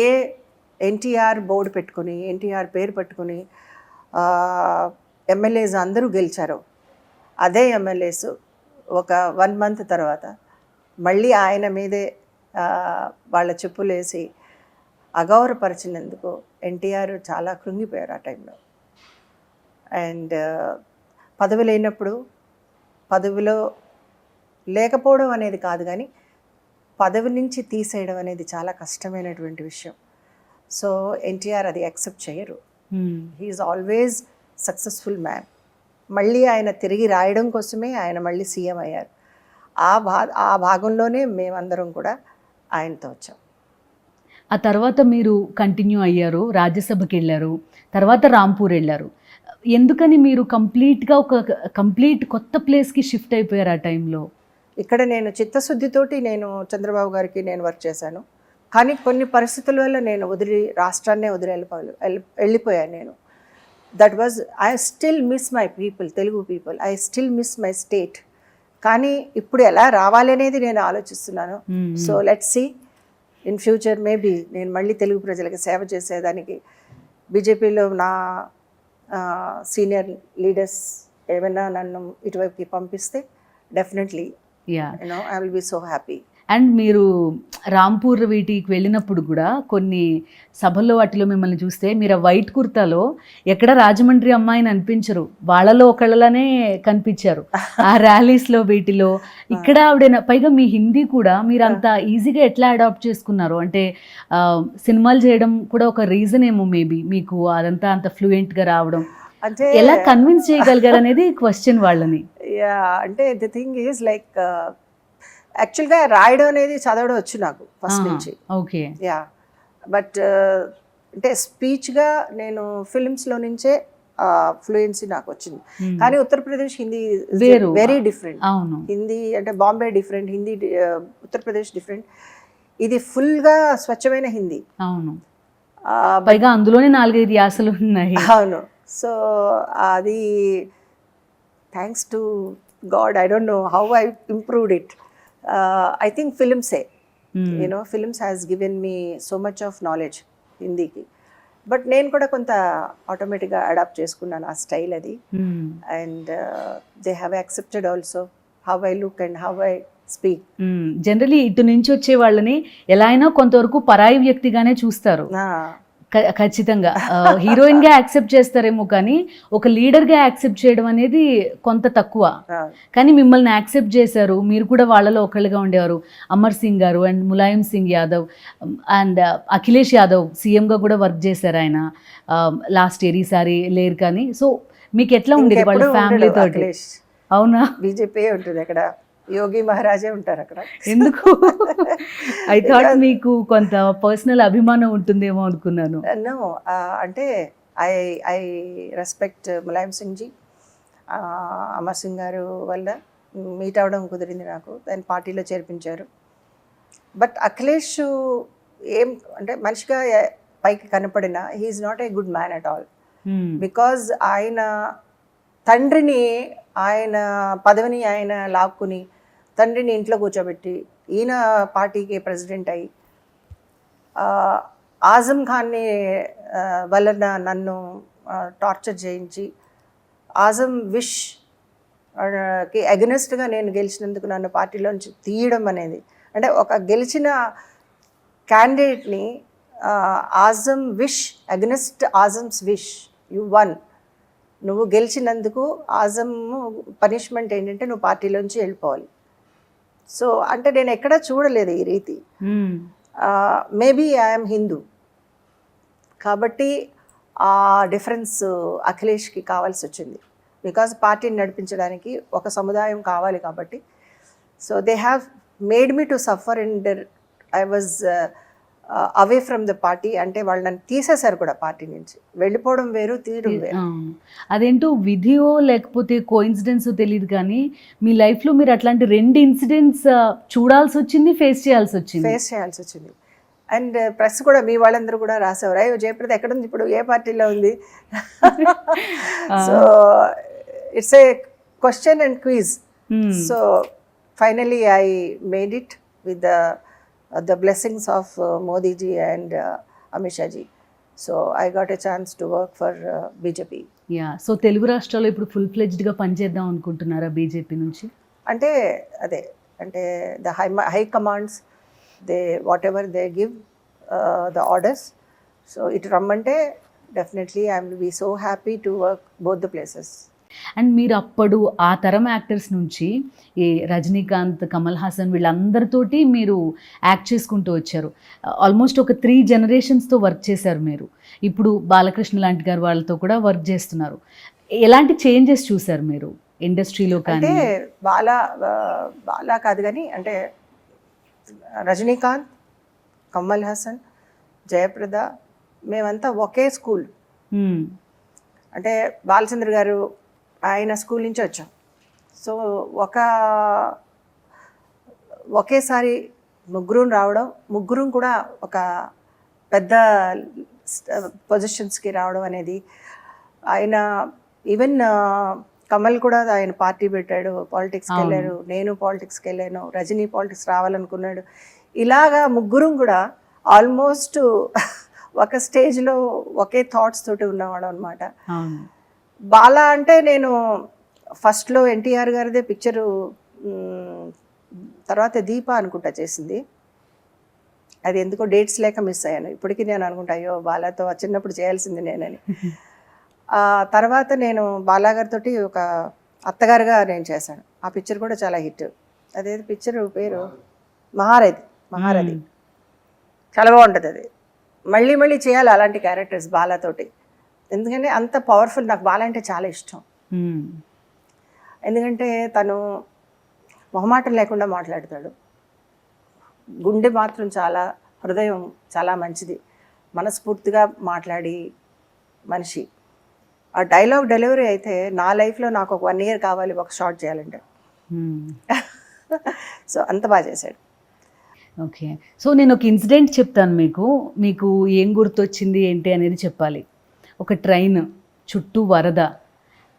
ఏ ఎన్టీఆర్ బోర్డు పెట్టుకుని, ఎన్టీఆర్ పేరు పెట్టుకుని ఎమ్మెల్యేస్ అందరూ గెలిచారు, అదే ఎమ్మెల్యేస్ ఒక 1 మంత్ తర్వాత మళ్ళీ ఆయన మీదే వాళ్ళ చెప్పులేసి అగౌరవపరిచినందుకు ఎన్టీఆర్ చాలా కృంగిపోయారు ఆ టైంలో. అండ్ పదవి లేనప్పుడు, పదవిలో లేకపోవడం అనేది కాదు కానీ పదవి నుంచి తీసేయడం అనేది చాలా కష్టమైనటువంటి విషయం. సో ఎన్టీఆర్ అది యాక్సెప్ట్ చేయరు. He's always successful man. మళ్ళీ ఆయన తిరిగి రాయడం కోసమే ఆయన మళ్ళీ సీఎం అయ్యారు. ఆ భాగంలోనే మేమందరం కూడా ఆయనతో వచ్చాం. ఆ తర్వాత మీరు కంటిన్యూ అయ్యారు, రాజ్యసభకి వెళ్ళారు, తర్వాత రాంపూర్ వెళ్ళారు. ఎందుకని మీరు కంప్లీట్గా ఒక కంప్లీట్ కొత్త ప్లేస్కి షిఫ్ట్ అయిపోయారు ఆ టైంలో? ఇక్కడ నేను చిత్తశుద్ధితోటి నేను చంద్రబాబు గారికి నేను వర్క్ చేశాను. కానీ కొన్ని పరిస్థితుల వల్ల నేను రాష్ట్రాన్నే వెళ్ళిపోయాను నేను. That was I still miss my people, Telugu people. I still miss my state. కానీ ఇప్పుడు ఎలా రావాలి అనేది నేను ఆలోచిస్తున్నాను. So let's see in future maybe నేను మళ్ళీ తెలుగు ప్రజలకు సేవ చేసేదానికి బీజేపీలో నా సీనియర్ లీడర్స్ ఏమైనా నన్ను ఇటువైపుకి పంపిస్తే definitely I will be so happy. And మీరు రాంపూర్ వీటికి వెళ్ళినప్పుడు కూడా కొన్ని సభల్లో వాటిలో మిమ్మల్ని చూస్తే మీరు వైట్ కుర్తాలో ఎక్కడ రాజమండ్రి అమ్మాయిని అనిపించరు, వాళ్ళలో ఒకళ్ళనే కనిపించారు ఆ ర్యాలీస్లో వీటిలో. ఇక్కడ ఆవిడ పైగా మీ హిందీ కూడా మీరు అంత ఈజీగా ఎట్లా అడాప్ట్ చేసుకున్నారు? అంటే సినిమాలు చేయడం కూడా ఒక రీజన్ ఏమో మేబీ మీకు అదంతా అంత ఫ్లూయెంట్గా రావడం. అంటే ఎలా కన్విన్స్ చేయగలిగారు అనేది క్వశ్చన్ వాళ్ళని. అంటే ది థింగ్ ఈజ్ లైక్ యాక్చువల్గా రాయడం అనేది చదవడం వచ్చు నాకు ఫస్ట్ నుంచి. ఓకే. యా బట్ అంటే స్పీచ్గా నేను ఫిల్మ్స్లో నుంచే ఫ్లూయెన్సీ నాకు వచ్చింది. కానీ ఉత్తరప్రదేశ్ హిందీ వెరీ డిఫరెంట్. అవును, హిందీ అంటే బాంబే డిఫరెంట్, హిందీ ఉత్తరప్రదేశ్ డిఫరెంట్. ఇది ఫుల్గా స్వచ్ఛమైన హిందీ. అవును, పైగా అందులోనే 4-5 యాసలు ఉన్నాయి. అవును. సో అది thanks to God, I don't know how I improved it. I think films say, films has given me so much of knowledge హిందీకి. బట్ నేను కూడా కొంత ఆటోమేటిక్గా అడాప్ట్ చేసుకున్నాను ఆ స్టైల్ అది. And they have accepted also how I look and how I speak. Generally ఇటు నుంచి వచ్చే వాళ్ళని ఎలా అయినా కొంతవరకు పరాయి వ్యక్తిగానే చూస్తారు. ఖచ్చితంగా హీరోయిన్గా యాక్సెప్ట్ చేస్తారేమో, కానీ ఒక లీడర్గా యాక్సెప్ట్ చేయడం అనేది కొంత తక్కువ. కానీ మిమ్మల్ని యాక్సెప్ట్ చేశారు, మీరు కూడా వాళ్ళలో ఒకళ్ళుగా ఉండేవారు. అమర్ సింగ్ గారు అండ్ ములాయం సింగ్ యాదవ్ అండ్ అఖిలేష్ యాదవ్ సీఎంగా కూడా వర్క్ చేశారు ఆయన లాస్ట్ ఇయర్. ఈసారి లేరు కానీ. సో మీకు ఎట్లా ఉండేది వాళ్ళ ఫ్యామిలీ తోటి? అవునా? బీజేపీ ఉంటుంది అక్కడ, యోగి మహారాజే ఉంటారు అక్కడ. ఎందుకు? ఐ థాట్ మీకు కొంత పర్సనల్ అభిమానం ఉంటుందేమో అనుకున్నాను. నో, అంటే ఐ రెస్పెక్ట్ ములాయం సింగ్ జీ. అమర్ సింగ్ గారు వల్ల మీట్ అవ్వడం కుదిరింది నాకు, దాని పార్టీలో చేర్పించారు. బట్ అఖిలేష్ ఏం అంటే మనిషిగా పైకి కనపడిన he's not a good man at all. Because ఆయన తండ్రిని, ఆయన పదవిని ఆయన లాక్కుని తండ్రిని ఇంట్లో కూర్చోబెట్టి ఈయన పార్టీకి ప్రెసిడెంట్ అయ్యి ఆజం ఖాన్ని వలన నన్ను టార్చర్ చేయించి ఆజం కి అగెనిస్ట్గా నేను గెలిచినందుకు నన్ను పార్టీలోంచి తీయడం అనేది, అంటే ఒక గెలిచిన క్యాండిడేట్ని Azam against Azam's wish, you won, నువ్వు గెలిచినందుకు ఆజం పనిష్మెంట్ ఏంటంటే నువ్వు పార్టీలోంచి వెళ్ళిపోవాలి. సో అంటే నేను ఎక్కడా చూడలేదు ఈ రీతి. మేబీ ఐఎమ్ హిందూ కాబట్టి ఆ డిఫరెన్స్ అఖిలేష్కి కావాల్సి వచ్చింది. బికాజ్ పార్టీని నడిపించడానికి ఒక సముదాయం కావాలి కాబట్టి. So they have made me to suffer and I was away from the party. అంటే వాళ్ళు నన్ను తీసేశారు కూడా పార్టీ నుంచి. వెళ్ళిపోవడం వేరు, తీయడం వేరు. అదేంటో విధియో లేకపోతే కోఇన్సిడెన్స్ తెలియదు కానీ మీ లైఫ్లో మీరు అట్లాంటి 2 ఇన్సిడెంట్స్ చూడాల్సి వచ్చింది, ఫేస్ చేయాల్సి వచ్చింది. అండ్ ప్రెస్ కూడా మీ వాళ్ళందరూ కూడా రాసేవారు, అయ్యో జయప్రద ఎక్కడుంది ఇప్పుడు, ఏ పార్టీలో ఉంది. So it's a question and quiz. So finally I made it with the blessings of Modi ji and Amit Shah ji. So I got a chance to work for BJP. So Telugu రాష్ట్రాల్లో ఇప్పుడు full ఫ్లెడ్జ్డ్గా పనిచేద్దాం అనుకుంటున్నారా BJP నుంచి? అంటే అదే అంటే the high commands they whatever they give the orders. So ఇటు రమ్మంటే definitely I will be so happy to work both the places. And మీరు అప్పుడు ఆ తరం యాక్టర్స్ నుంచి ఈ రజనీకాంత్, కమల్ హాసన్ వీళ్ళందరితోటి మీరు యాక్ట్ చేసుకుంటూ వచ్చారు. ఆల్మోస్ట్ ఒక 3 జనరేషన్స్తో వర్క్ చేశారు మీరు. ఇప్పుడు బాలకృష్ణ లాంటి గారు వాళ్ళతో కూడా వర్క్ చేస్తున్నారు. ఎలాంటి చేంజెస్ చూసారు మీరు ఇండస్ట్రీలో అంటే కానీ? బాలా కాదు కానీ అంటే రజనీకాంత్, కమల్ హాసన్, జయప్రద మేమంతా ఒకే స్కూల్. అంటే బాలచంద్ర గారు ఆయన స్కూల్ నుంచి వచ్చాం. సో ఒకేసారి ముగ్గురు రావడం, ముగ్గురు కూడా ఒక పెద్ద పొజిషన్స్కి రావడం అనేది ఆయన ఈవెన్ కమల్ కూడా ఆయన పార్టీ పెట్టాడు, పాలిటిక్స్కి వెళ్ళారు, నేను పాలిటిక్స్కి వెళ్ళాను, రజనీ పాలిటిక్స్ రావాలనుకున్నాడు. ఇలాగా ముగ్గురు కూడా ఆల్మోస్ట్ ఒక స్టేజ్లో ఒకే థాట్స్ తోటి ఉన్నవాడు అనమాట. బాలా అంటే నేను ఫస్ట్లో ఎన్టీఆర్ గారిదే పిక్చరు, తర్వాత దీప అనుకుంటా చేసింది. అది ఎందుకో డేట్స్ లేక మిస్ అయ్యాను. ఇప్పటికీ నేను అనుకుంటా అయ్యో బాలాతో చిన్నప్పుడు చేయాల్సింది నేనని. తర్వాత నేను బాలాగారితో ఒక అత్తగారుగా నేను చేశాను. ఆ పిక్చర్ కూడా చాలా హిట్. అదేది పిక్చర్ పేరు మహారథి. చాలా బాగుంటుంది అది. మళ్ళీ మళ్ళీ చేయాలి అలాంటి క్యారెక్టర్స్ బాలాతోటి. ఎందుకంటే అంత పవర్ఫుల్. నాకు బాలా అంటే చాలా ఇష్టం. ఎందుకంటే తను మొహమాటం లేకుండా మాట్లాడతాడు. గుండె మాత్రం చాలా, హృదయం చాలా మంచిది, మనస్ఫూర్తిగా మాట్లాడి మనిషి. ఆ డైలాగ్ డెలివరీ అయితే నా లైఫ్లో నాకు ఒక 1 year కావాలి ఒక షార్ట్ చేయాలంటే. సో అంత బాగా చేశాడు. ఓకే. సో నేను ఒక ఇన్సిడెంట్ చెప్తాను మీకు ఏం గుర్తొచ్చింది ఏంటి అనేది చెప్పాలి. ఒక ట్రైన్ చుట్టూ వరద,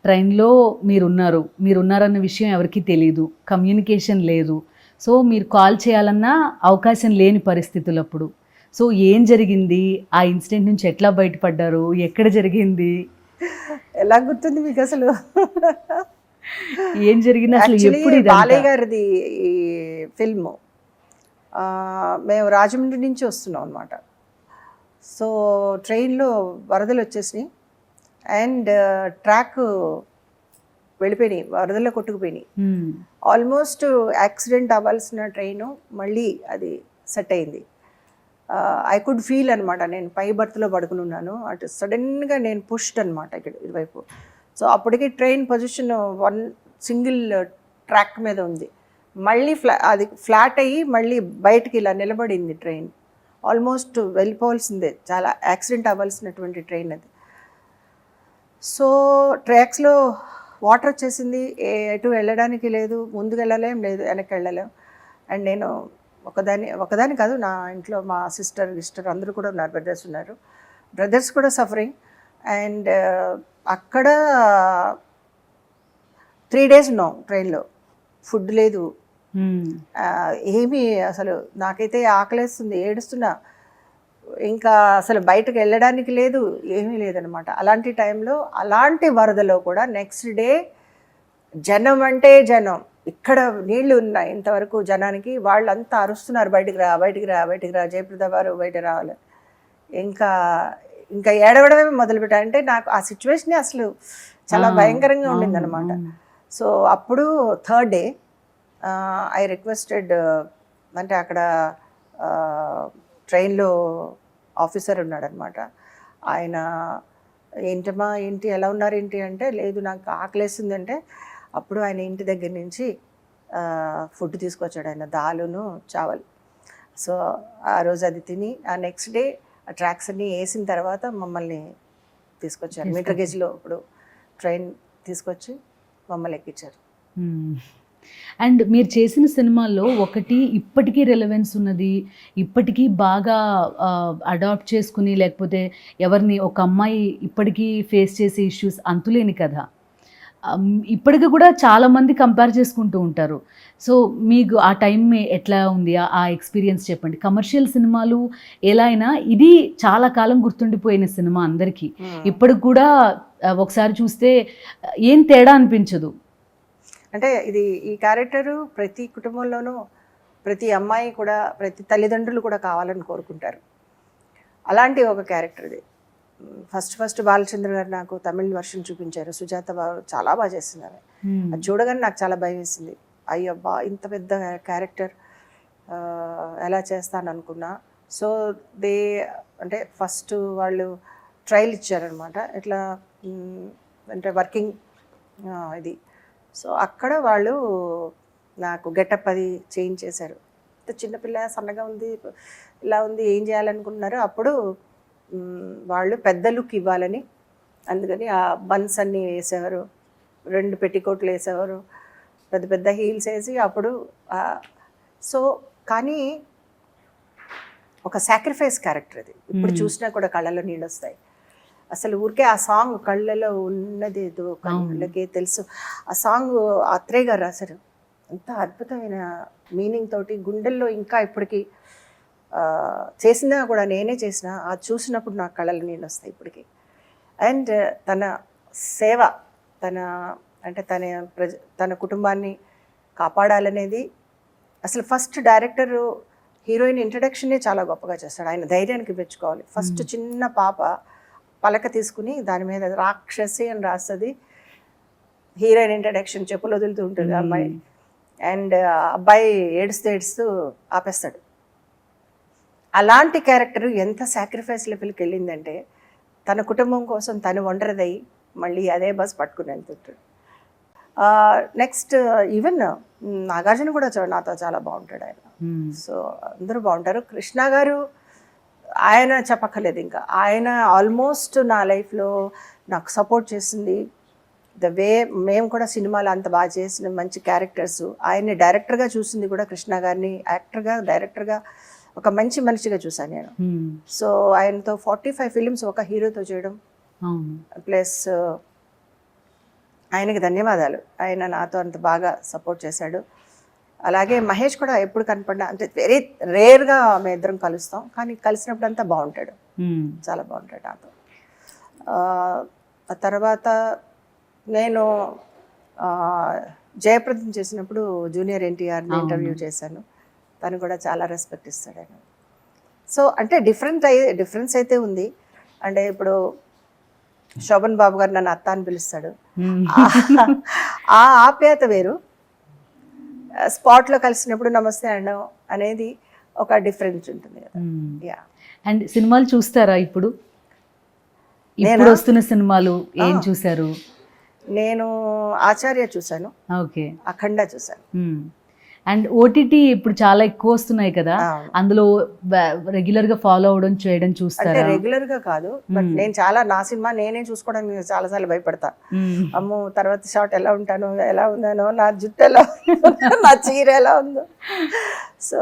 ట్రైన్లో మీరున్నారన్న విషయం ఎవరికీ తెలియదు, కమ్యూనికేషన్ లేదు. సో మీరు కాల్ చేయాలన్నా అవకాశం లేని పరిస్థితులప్పుడు. సో ఏం జరిగింది, ఆ ఇన్సిడెంట్ నుంచి ఎట్లా బయటపడ్డారు, ఎక్కడ జరిగింది? ఎలా గుర్తుంది మీకు అసలు? ఏం జరిగింది అసలు, ఎప్పుడు? బాలయ్య గారిది ఈ ఫిల్ము. మేము రాజమండ్రి నుంచి వస్తున్నాం అనమాట. సో ట్రైన్లో వరదలు వచ్చేసినాయి అండ్ ట్రాక్ వెళ్ళిపోయినాయి, వరదల్లో కొట్టుకుపోయినాయి. ఆల్మోస్ట్ యాక్సిడెంట్ అవ్వాల్సిన ట్రైను మళ్ళీ అది సెట్ అయింది. ఐ కుడ్ ఫీల్ అనమాట. నేను పై బర్త్లో పడుకుని ఉన్నాను, అటు సడన్గా నేను పుష్డ్ అనమాట ఇక్కడ ఇటువైపు. సో అప్పటికి ట్రైన్ పొజిషన్ 1 single ట్రాక్ మీద ఉంది. మళ్ళీ అది ఫ్లాట్ అయ్యి మళ్ళీ బయటికి ఇలా నిలబడింది ట్రైన్. ఆల్మోస్ట్ వెళ్ళిపోవాల్సిందే, చాలా యాక్సిడెంట్ అవ్వాల్సినటువంటి ట్రైన్ అది. సో ట్రాక్స్లో వాటర్ వచ్చేసింది, ఎటు వెళ్ళడానికి లేదు, ముందుకు వెళ్ళలేం, లేదు వెనక్కి వెళ్ళలేం. అండ్ నేను ఒకదాని కాదు, నా ఇంట్లో మా సిస్టర్ అందరూ కూడా ఉన్నారు, బ్రదర్స్ ఉన్నారు. బ్రదర్స్ కూడా సఫరింగ్. అండ్ అక్కడ 3 days ఉన్నాం ట్రైన్లో. ఫుడ్ లేదు, ఏమీ, అసలు నాకైతే ఆకలేస్తుంది, ఏడుస్తున్నా. ఇంకా అసలు బయటకు వెళ్ళడానికి లేదు, ఏమీ లేదనమాట. అలాంటి టైంలో, అలాంటి వరదలో కూడా నెక్స్ట్ డే జనం అంటే జనం, ఇక్కడ నీళ్లు ఉన్నాయి ఇంతవరకు జనానికి, వాళ్ళంతా అరుస్తున్నారు బయటికి రా జయప్రద వారు బయట రావాలి. ఇంకా ఏడవడమే మొదలుపెట్టారు. అంటే నాకు ఆ సిచ్యువేషన్ అసలు చాలా భయంకరంగా ఉండిందనమాట. సో అప్పుడు 3rd day ఐ రిక్వెస్టెడ్, అంటే అక్కడ ట్రైన్లో ఆఫీసర్ ఉన్నాడనమాట. ఆయన ఏంటమ్మా ఏంటి ఎలా ఉన్నారు ఏంటి అంటే, లేదు నాకు ఆకలేస్తుంది అంటే, అప్పుడు ఆయన ఇంటి దగ్గర నుంచి ఫుడ్ తీసుకొచ్చాడు ఆయన, దాలును చావల్. సో ఆ రోజు అది తిని ఆ నెక్స్ట్ డే ఆ ట్రాక్స్ అన్నీ వేసిన తర్వాత మమ్మల్ని తీసుకొచ్చారు మీటర్ గేజ్లో. ఇప్పుడు ట్రైన్ తీసుకొచ్చి మమ్మల్ని ఎక్కించారు. అండ్ మీరు చేసిన సినిమాల్లో ఒకటి ఇప్పటికీ రెలవెన్స్ ఉన్నది, ఇప్పటికీ బాగా అడాప్ట్ చేసుకుని, లేకపోతే ఎవరిని ఒక అమ్మాయి ఇప్పటికీ ఫేస్ చేసే ఇష్యూస్ అంతులేని కథ, ఇప్పటికీ కూడా చాలామంది కంపేర్ చేసుకుంటూ ఉంటారు. సో మీకు ఆ టైం ఎట్లా ఉంది, ఆ ఎక్స్పీరియన్స్ చెప్పండి. కమర్షియల్ సినిమాలు ఎలా అయినా ఇది చాలా కాలం గుర్తుండిపోయిన సినిమా అందరికీ. ఇప్పటికి కూడా ఒకసారి చూస్తే ఏం తేడా అనిపించదు. అంటే ఈ క్యారెక్టరు ప్రతి కుటుంబంలోనూ ప్రతి అమ్మాయి కూడా ప్రతి తల్లిదండ్రులు కూడా కావాలని కోరుకుంటారు. అలాంటి ఒక క్యారెక్టర్ ఇది. ఫస్ట్ బాలచంద్ర గారు నాకు తమిళ్ వర్షన్ చూపించారు. సుజాత చాలా బాగా చేసింది ఆమె. అది చూడగానే నాకు చాలా భయం వేసింది. అయ్యబ్బా ఇంత పెద్ద క్యారెక్టర్ ఎలా చేస్తాను అనుకున్నా. సో అంటే ఫస్ట్ వాళ్ళు ట్రయల్ ఇచ్చారనమాట. ఇట్లా అంటే వర్కింగ్ ఇది. సో అక్కడ వాళ్ళు నాకు గెటప్ అది చేంజ్ చేశారు. చిన్నపిల్ల సన్నగా ఉంది, ఇలా ఉంది, ఏం చేయాలనుకుంటున్నారు. అప్పుడు వాళ్ళు పెద్ద లుక్ ఇవ్వాలని అందుకని ఆ బన్స్ అన్నీ వేసేవారు, 2 పెట్టికోట్లు వేసేవారు, పెద్ద పెద్ద హీల్స్ వేసి అప్పుడు. సో కానీ ఒక సాక్రిఫైస్ క్యారెక్టర్ అది. ఇప్పుడు చూసినా కూడా కళ్ళలో నీళ్ళు వస్తాయి. అసలు ఊరికే ఆ సాంగ్ కళ్ళలో ఉన్నది ఏదో కళ్ళకే తెలుసు. ఆ సాంగ్ అత్రేయ గారు రాశారు. అంత అద్భుతమైన మీనింగ్ తోటి గుండెల్లో ఇంకా ఇప్పటికీ చేసినా కూడా నేనే చేసిన అది చూసినప్పుడు నాకు కళ్ళలో నీళ్ళు వస్తాయి ఇప్పటికీ. అండ్ తన సేవ, తన కుటుంబాన్ని కాపాడాలనేది అసలు ఫస్ట్ డైరెక్టర్ హీరోయిన్ ఇంట్రడక్షనే చాలా గొప్పగా చేస్తాడు. ఆయన ధైర్యానికి మెచ్చుకోవాలి. ఫస్ట్ చిన్న పాప పలక తీసుకుని దాని మీద రాక్షసి అని రాస్తుంది. హీరోయిన్ ఇంట్రడక్షన్ చెప్పులు వదులుతూ ఉంటుంది అమ్మాయి. అండ్ అబ్బాయి ఏడుస్తూ ఆపేస్తాడు. అలాంటి క్యారెక్టర్ ఎంత సాక్రిఫైస్ లెవెల్కి వెళ్ళిందంటే తన కుటుంబం కోసం తను ఒంటరిదై మళ్ళీ అదే బస్ పట్టుకుని వెళ్తుంటాడు. నెక్స్ట్ ఈవెన్ నాగార్జున కూడా నాతో చాలా బాగుంటాడు ఆయన. సో అందరూ బాగుంటారు. కృష్ణ గారు ఆయన చెప్పక్కర్లేదు. ఇంకా ఆయన ఆల్మోస్ట్ నా లైఫ్లో నాకు సపోర్ట్ చేసింది. ద వే మేము కూడా సినిమాలు అంత బాగా చేసిన మంచి క్యారెక్టర్స్. ఆయన్ని డైరెక్టర్గా చూసింది కూడా కృష్ణ గారిని యాక్టర్గా డైరెక్టర్గా ఒక మంచి మనిషిగా చూసాను నేను. సో ఆయనతో 45 ఫిలిమ్స్ ఒక హీరోతో చేయడం, ప్లస్ ఆయనకి ధన్యవాదాలు. ఆయన నాతో అంత బాగా సపోర్ట్ చేశాడు. అలాగే మహేష్ కూడా ఎప్పుడు కనపడినా, అంటే వెరీ రేర్గా మేము ఇద్దరం కలుస్తాం, కానీ కలిసినప్పుడు అంతా బాగుంటాడు, చాలా బాగుంటాడు నాతో. ఆ తర్వాత నేను జయప్రదం చేసినప్పుడు జూనియర్ ఎన్టీఆర్ని ఇంటర్వ్యూ చేశాను. తను కూడా చాలా రెస్పెక్ట్ ఇస్తాడు ఆయన. సో అంటే డిఫరెన్స్ అయితే ఉంది. అంటే ఇప్పుడు శోభన్ బాబు గారు నన్ను అత్త అని పిలుస్తాడు. ఆ ఆప్యాయత వేరు. స్పాట్లో కలిసినప్పుడు నమస్తే అనడం అనేది ఒక డిఫరెన్స్ ఉంటుంది కదా. యా. అండ్ సినిమాలు చూస్తారా ఇప్పుడు వస్తున్న సినిమాలు ఏం చూసారు? నేను ఆచార్య చూసాను, ఓకే, అఖండ చూసాను. అండ్ ఓటీటీ ఇప్పుడు చాలా ఎక్కువ వస్తున్నాయి కదా, అందులో రెగ్యులర్ గా ఫాలో అవడం చేయడం చూస్తారా? రెగ్యులర్ గా కాదు, బట్ నేను చాలా నా సినిమా నేనే చూసుకోవడానికి చాలా సార్లు భయపడతా. అమ్మో తర్వాత షాట్ ఎలా ఉంటానో, ఎలా ఉందానో, నా జుట్టు ఎలా నా చీర ఎలా ఉందో. సో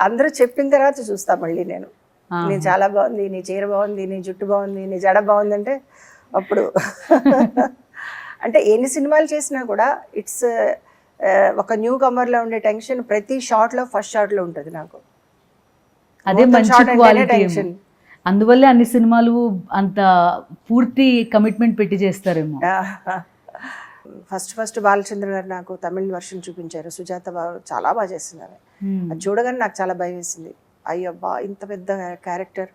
అందరూ చెప్పిన తర్వాత చూస్తా మళ్ళీ నేను చాలా బాగుంది, నీ చీర బాగుంది, నీ జుట్టు బాగుంది, నీ జడ బాగుంది అంటే అప్పుడు. అంటే ఎన్ని సినిమాలు చేసినా కూడా ఇట్స్ ఒక న్యూ కమర్లో ఉండే టెన్షన్ ప్రతి షాట్లో, ఫస్ట్ షాట్లో ఉంటుంది నాకు. అదే మంచి క్వాలిటీ. అందువల్లే అన్ని సినిమాలు అంత పూర్తి కమిట్మెంట్ పెట్టి చేస్తారేమో. ఫస్ట్ బాలచంద్ర గారు నాకు తమిళ్ వర్షన్ చూపించారు. సుజాత చాలా బాగా చేసింది ఆమె. అది చూడగానే నాకు చాలా భయం వేసింది. అయ్యబ్బా ఇంత పెద్ద క్యారెక్టర్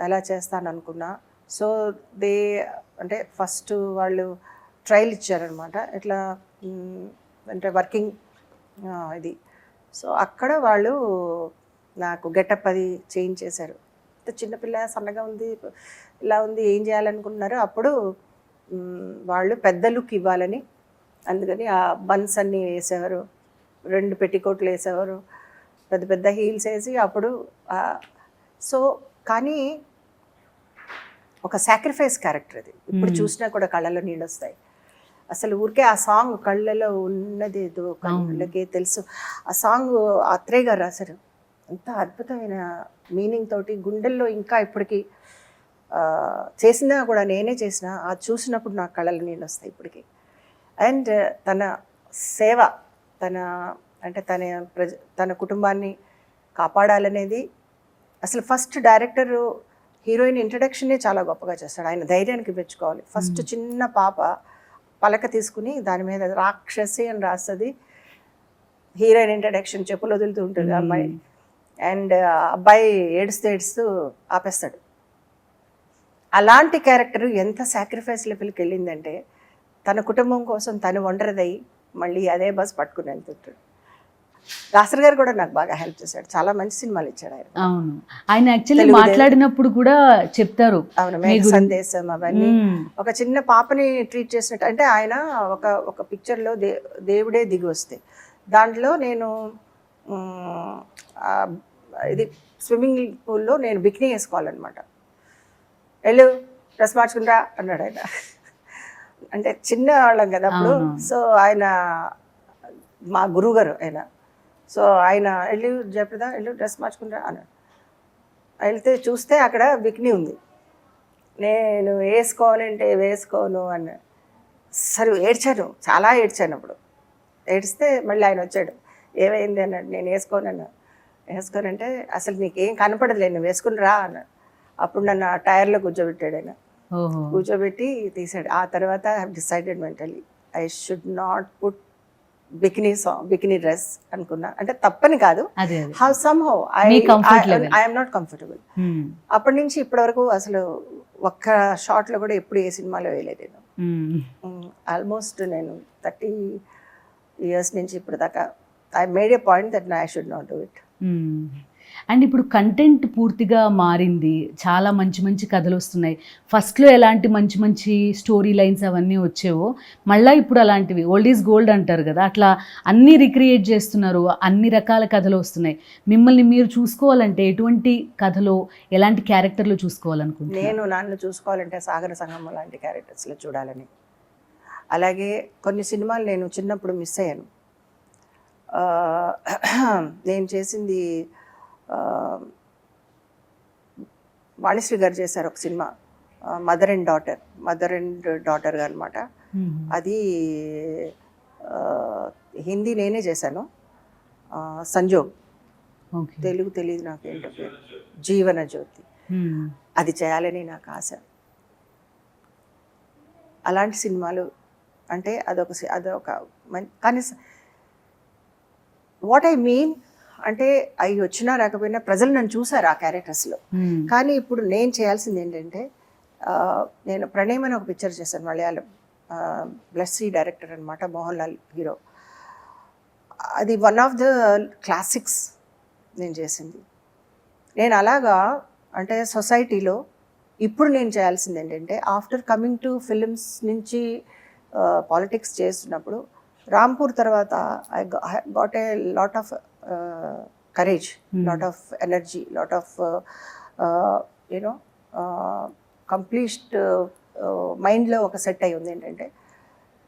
ఎలా చేస్తాను అనుకున్నా. సో అంటే ఫస్ట్ వాళ్ళు ట్రయల్ ఇచ్చారనమాట. ఇట్లా అంటే వర్కింగ్ ఇది. సో అక్కడ వాళ్ళు నాకు గెటప్ అది చేంజ్ చేశారు. చిన్నపిల్ల సన్నగా ఉంది, ఇలా ఉంది, ఏం చేయాలనుకుంటున్నారు. అప్పుడు వాళ్ళు పెద్ద లుక్ ఇవ్వాలని అందుకని ఆ బన్స్ అన్నీ వేసేవారు, 2 పెట్టికోట్లు వేసేవారు, పెద్ద పెద్ద హీల్స్ వేసి అప్పుడు. సో కానీ ఒక సాక్రిఫైస్ క్యారెక్టర్ అది. ఇప్పుడు చూసినా కూడా కళ్ళలో నీళ్ళు వస్తాయి. అసలు ఊరికే ఆ సాంగ్ కళ్ళలో ఉన్నది ఏదో కళ్ళకే తెలుసు. ఆ సాంగ్ అత్రేయ గారు రాశారు. అంత అద్భుతమైన మీనింగ్ తోటి గుండెల్లో ఇంకా ఇప్పటికీ చేసినా కూడా నేనే చేసిన అది చూసినప్పుడు నాకు కళ్ళలో నీళ్ళు వస్తాయి ఇప్పటికీ. అండ్ తన సేవ, తన కుటుంబాన్ని కాపాడాలనేది అసలు ఫస్ట్ డైరెక్టర్ హీరోయిన్ ఇంట్రడక్షనే చాలా గొప్పగా చేస్తాడు. ఆయన ధైర్యానికి మెచ్చుకోవాలి. ఫస్ట్ చిన్న పాప పలక తీసుకుని దాని మీద రాక్షసి అని రాస్తుంది. హీరోయిన్ ఇంట్రడక్షన్ చెప్పులు వదులుతూ ఉంటుంది అమ్మాయి, అండ్ అబ్బాయి ఏడుస్తూ ఆపేస్తాడు. అలాంటి క్యారెక్టర్ ఎంత సాక్రిఫైస్ లెవెల్కి వెళ్ళిందంటే తన కుటుంబం కోసం తను ఒంటరిదై మళ్ళీ అదే బస్ పట్టుకుని వెళ్తుంటాడు. దాసరి గారు కూడా నాకు బాగా హెల్ప్ చేశాడు, చాలా మంచి సినిమాలు ఇచ్చాడు ఆయన. అవును, ఆయన యాక్చువల్లీ మాట్లాడినప్పుడు కూడా చెప్తారు. అవును, మేఘ సందేశం అవన్నీ ఒక చిన్న పాపని ట్రీట్ చేసినట్టు. అంటే ఆయన ఒక పిక్చర్లో దేవుడే దిగి వస్తే దాంట్లో నేను ఇది స్విమ్మింగ్ పూల్లో నేను బికినీ వేసుకోవాలన్నమాట. వెళ్ళు డ్రెస్ మార్చుకుంటా అన్నాడు ఆయన. అంటే చిన్న వాళ్ళం కదా అప్పుడు. సో ఆయన మా గురువుగారు ఆయన. సో ఆయన వెళ్ళు జయప్రద వెళ్ళు డ్రెస్ మార్చుకుంటా అన్నాడు. వెళ్తే చూస్తే అక్కడ బికినీ ఉంది. నేను వేసుకోనంటే వేసుకోను అన్నాడు. సరే ఏడ్చాను, చాలా ఏడ్చాను. అప్పుడు ఏడిస్తే మళ్ళీ ఆయన వచ్చాడు, ఏమైంది అన్నాడు. నేను వేసుకోనన్నా. వేసుకోనంటే అసలు నీకేం కనపడదులే, నువ్వు వేసుకుని రా అన్నాడు. అప్పుడు నన్ను ఆ టైర్లో కూర్చోబెట్టాడు ఆయన. కూర్చోబెట్టి తీసాడు. ఆ తర్వాత I have decided mentally I should not put bikini dress అనుకున్నా. అంటే తప్పని కాదు, how some how I'm not comfortable. అప్పటి నుంచి ఇప్పటి వరకు అసలు ఒక్క షాట్లో కూడా ఎప్పుడు ఏ సినిమాలో వేయలేదు నేను. ఆల్మోస్ట్ నేను 30 years నుంచి ఇప్పుడు దాకా I made A point that I should not do it. And ఇప్పుడు కంటెంట్ పూర్తిగా మారింది, చాలా మంచి మంచి కథలు వస్తున్నాయి. ఫస్ట్లో ఎలాంటి మంచి మంచి స్టోరీ లైన్స్ అవన్నీ వచ్చేవో మళ్ళీ ఇప్పుడు అలాంటివి ఓల్డ్ ఈజ్ గోల్డ్ అంటారు కదా, అట్లా అన్నీ రిక్రియేట్ చేస్తున్నారు, అన్ని రకాల కథలు వస్తున్నాయి. మిమ్మల్ని మీరు చూసుకోవాలంటే ఎటువంటి కథలో ఎలాంటి క్యారెక్టర్లో చూసుకోవాలనుకుంటున్నారు? నేను నన్ను చూసుకోవాలంటే సాగర సంగమం లాంటి క్యారెక్టర్స్లో చూడాలని. అలాగే కొన్ని సినిమాలు నేను చిన్నప్పుడు మిస్ అయ్యాను. నేను చేసింది వాణిశ్రీ గారు చేశారు ఒక సినిమా, మదర్ అండ్ డాటర్ అనమాట. అది హిందీ నేనే చేశాను, సంజోగ్. తెలుగు తెలియదు నాకు ఏంటో పేరు, జీవన జ్యోతి. అది చేయాలని నాకు ఆశ. అలాంటి సినిమాలు అంటే అదొక కానీ వాట్ ఐ మీన్ అంటే అవి వచ్చినా రాకపోయినా ప్రజలు నన్ను చూసారు ఆ క్యారెక్టర్స్లో. కానీ ఇప్పుడు నేను చేయాల్సింది ఏంటంటే, నేను ప్రణయం అని ఒక పిక్చర్ చేశాను మలయాళం, బ్లెస్సీ డైరెక్టర్ అనమాట, మోహన్ లాల్ హీరో. అది వన్ ఆఫ్ ద క్లాసిక్స్ నేను చేసింది. నేను అలాగా అంటే సొసైటీలో ఇప్పుడు నేను చేయాల్సింది ఏంటంటే, ఆఫ్టర్ కమింగ్ టు ఫిలిమ్స్ నుంచి పాలిటిక్స్ చేస్తున్నప్పుడు రాంపూర్ తర్వాత I got a lot of courage, lot of energy, lot of complete మైండ్లో ఒక సెట్ అయి ఉంది ఏంటంటే,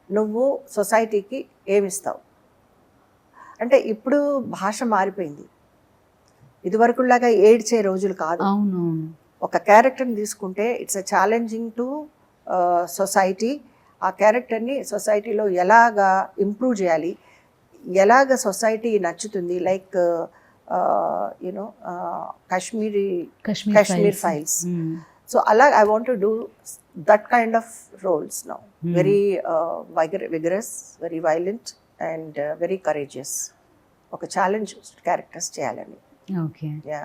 నువ్వు సొసైటీకి ఏమిస్తావు అంటే. ఇప్పుడు భాష మారిపోయింది, ఇదివరకులాగా ఏడ్చే రోజులు కాదు. ఒక క్యారెక్టర్ని తీసుకుంటే it's a challenging to society. ఆ క్యారెక్టర్ని సొసైటీలో ఎలాగా ఇంప్రూవ్ చేయాలి, ఎలాగ సొసైటీ నచ్చుతుంది. లైక్ కాశ్మీర్ ఫైల్స్. సో అలా I want to do that kind of roles now. Very vigorous, very violent and very courageous. ఒక ఛాలెంజ్ క్యారెక్టర్స్ చేయాలని. ఓకే. యా.